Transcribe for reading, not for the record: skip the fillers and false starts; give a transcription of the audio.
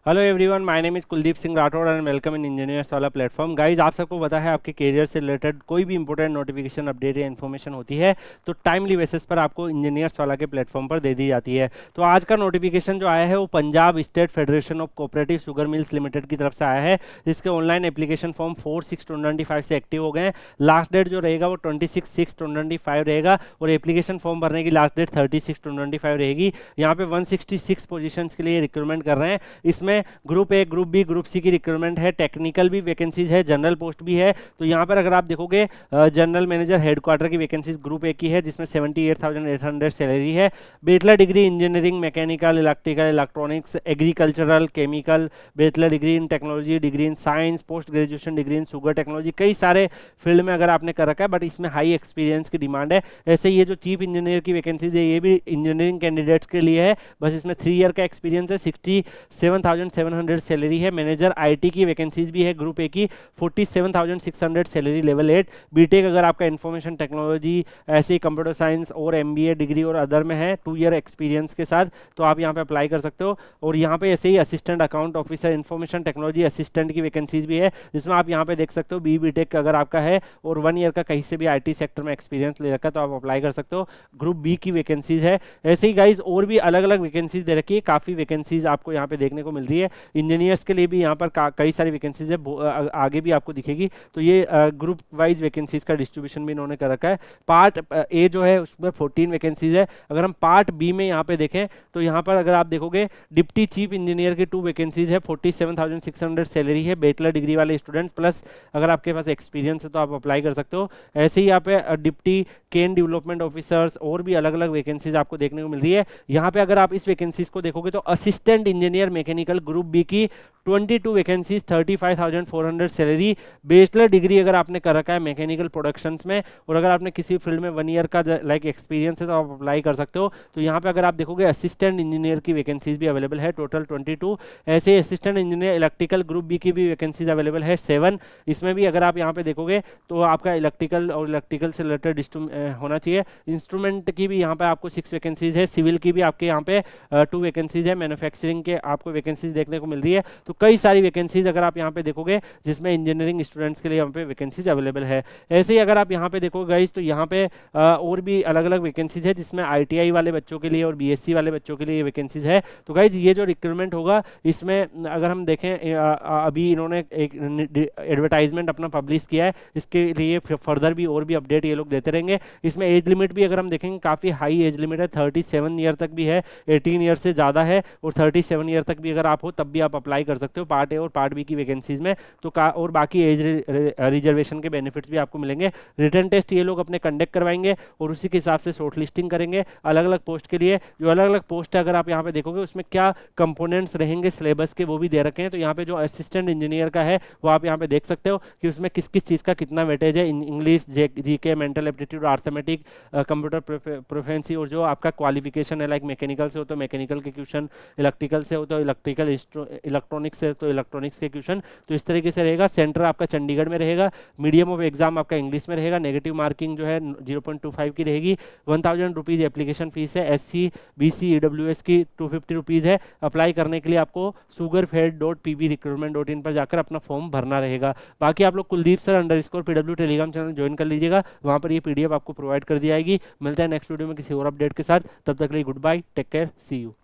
Hello everyone, my name is Kuldeep Singh Rathore and welcome in engineers वाला platform. Guys, आप सबको पता है आपके करियर से रिलेटेड कोई भी इंपॉर्टेंट नोटिफिकेशन, अपडेट या इन्फॉर्मेशन होती है तो टाइमली बेसिस पर आपको इंजीनियर्स वाला के प्लेटफॉर्म पर दे दी जाती है। तो आज का नोटिफिकेशन जो आया है वो Punjab state federation of cooperative sugar mills limited की तरफ से आया है, जिसके ऑनलाइन एप्लीकेशन फॉर्म 4/6/2025 से एक्टिव हो गए हैं। लास्ट डेट जो रहेगा वो 26/6/2025 रहेगा और एप्लीकेशन फॉर्म भरने की लास्ट डेट 30/6/2025 रहेगी। यहाँ पे 166 पोजीशंस के लिए रिक्रूटमेंट कर रहे हैं। इसमें group A, group B, group C की रिक्रूटमेंट है, टेक्निकल भी वैकेंसीज है, जनरल पोस्ट भी है। तो यहाँ पर अगर आप देखोगे जनरल मैनेजर हेडक्वार्टर की वैकेंसीज ग्रुप ए की है, जिसमें 78,800 सैलरी है। Bachelor degree engineering, mechanical, electrical, electronics, agricultural, chemical, bachelor degree in technology, degree in science, post graduation degree in sugar technology, कई सारे फील्ड में अगर आपने कर रखा है, बट इसमें हाई एक्सपीरियंस की डिमांड है। ऐसे ये जो चीफ इंजीनियर की वैकेंसीज है ये भी इंजीनियरिंग कैंडिडेट्स के लिए है, बस इसमें 3 ईयर का एक्सपीरियंस है। 67,700 सैलरी है। मैनेजर आईटी की वैकेंसीज भी है ग्रुप ए की, 47,600 सैलरी, लेवल 8। बीटेक अगर आपका इंफॉर्मेशन टेक्नोलॉजी, ऐसे ही कंप्यूटर साइंस और एमबीए डिग्री और अदर में है 2 ईयर एक्सपीरियंस के साथ, तो आप यहाँ पे अप्लाई कर सकते हो। और यहाँ पे ऐसे ही assistant account officer, information technology assistant की वैकेंसीज भी है, जिसमें आप यहाँ पे देख सकते हो बीटेक अगर आपका है और 1 ईयर का कहीं से भी आईटी सेक्टर में एक्सपीरियंस ले रखा है तो आप अप्लाई कर सकते हो। ग्रुप बी की वैकेंसीज है। ऐसे ही गाइज और भी अलग अलग वैकेंसीज दे रखी है, काफ़ी वैकेंसीज आपको यहाँ पे देखने को मिल रही है। इंजीनियर्स के लिए भी यहाँ पर कई सारी वैकेंसीज है, आगे भी आपको दिखेगी। तो ये ग्रुप वाइज वैकेंसीज का डिस्ट्रीब्यूशन भी इन्होंने कर रखा है। पार्ट ए जो है उसमें 14 वैकेंसीज है। अगर हम पार्ट बी में यहाँ पे देखें तो यहाँ पर अगर आप देखोगे डिप्टी चीफ इंजीनियर की 2 वैकेंसीज है, 47,600 सैलरी है, बैचलर डिग्री वाले स्टूडेंट, प्लस अगर आपके पास एक्सपीरियंस है तो आप अप्लाई कर सकते हो। ऐसे ही यहाँ पे डिप्टी केन डेवलपमेंट ऑफिसर्स और भी अलग अलग वैकेंसीज आपको देखने को मिल रही है। यहाँ पे अगर आप इस वैकेंसीज को देखोगे तो assistant engineer mechanical group B की 22 वैकेंसीज, 35,400 सैलरी, बैचलर डिग्री अगर आपने कर रखा है मैकेनिकल प्रोडक्शंस में और अगर आपने किसी फील्ड में 1 ईयर का लाइक एक्सपीरियंस है तो आप अप्लाई कर सकते हो। तो यहाँ पे अगर आप देखोगे असिस्टेंट इंजीनियर की वैकेंसीज भी अवेलेबल है, टोटल 22। ऐसे ही assistant engineer electrical group B की भी वैकेंसीज अवेलेबल है 7। इसमें भी अगर आप यहाँ पे देखोगे तो आपका इलेक्ट्रिकल और इलेक्ट्रिकल से रिलेटेड होना चाहिए। इंस्ट्रूमेंट की भी यहाँ पे आपको 6 वैकेंसीज है, सिविल की भी आपके यहाँ पे 2 वैकेंसीज है, मैन्युफैक्चरिंग के आपको वैकेंसीज देखने को मिल रही है। तो कई सारी वैकेंसीज अगर आप यहाँ पे देखोगे जिसमें इंजीनियरिंग स्टूडेंट्स के लिए यहाँ पे वैकेंसीज अवेलेबल है। ऐसे ही अगर आप यहाँ पे देखोगे गाइस तो यहाँ पे और भी अलग अलग वैकेंसीज है, जिसमें आईटीआई वाले बच्चों के लिए और बीएससी वाले बच्चों के लिए वैकेंसीज है। तो गाइज ये जो रिक्रूटमेंट होगा इसमें अगर हम देखें अभी इन्होंने एक एडवर्टाइजमेंट अपना पब्लिश किया है, इसके लिए फर्दर भी और भी अपडेट ये लोग देते रहेंगे। इसमें एज लिमिट भी अगर हम देखेंगे काफ़ी हाई एज लिमिट है, 37 ईयर तक भी है, 18 ईयर से ज़्यादा है और 37 ईयर तक भी अगर आप हो तब भी आप अप्लाई कर सकते हो पार्ट ए और पार्ट बी की वैकेंसीज में। तो और बाकी एज रिजर्वेशन के बेनिफिट्स भी आपको मिलेंगे। रिटर्न टेस्ट ये लोग अपने कंडक्ट करवाएंगे और उसी के हिसाब से शॉर्ट लिस्टिंग करेंगे अलग अलग पोस्ट के लिए। जो अलग अलग पोस्ट है अगर आप यहाँ पे देखोगे उसमें क्या कंपोनेंट्स रहेंगे सिलेबस के वो भी दे रखे हैं। तो यहाँ पे जो असिस्टेंट इंजीनियर का है वो आप यहाँ पे देख सकते हो कि उसमें किस किस चीज़ का कितना वेटेज है, English, GK, mental aptitude, arithmetic, computer proficiency और जो आपका क्वालिफिकेशन है लाइक मैकेनिकल से हो तो मैकेनिकल के क्वेश्चन, इलेक्ट्रिकल से हो तो इलेक्ट्रिकल, इलेक्ट्रॉनिक्स से तो इलेक्ट्रॉनिक्स के क्वेश्चन। तो इस तरीके से रहेगा। सेंटर आपका चंडीगढ़ में रहेगा। मीडियम ऑफ एग्जाम आपका इंग्लिश में रहेगा। नेगेटिव मार्किंग जो है 0.25 की रहेगी। 1000 रुपीज़ एप्लीकेशन फीस है। SC BC EWS की 250 रुपीज़ है। अप्लाई करने के लिए आपको sugarfed.pbrecruitment.in पर जाकर अपना फॉर्म भरना रहेगा। बाकी आप लोग Kuldeep sir _PW Telegram channel join कर लीजिएगा, वहाँ पर ये PDF आपको प्रोवाइड कर दी जाएगी। मिलता है नेक्स्ट वीडियो में किसी और अपडेट के साथ, तब तक के लिए goodbye, take care, see you.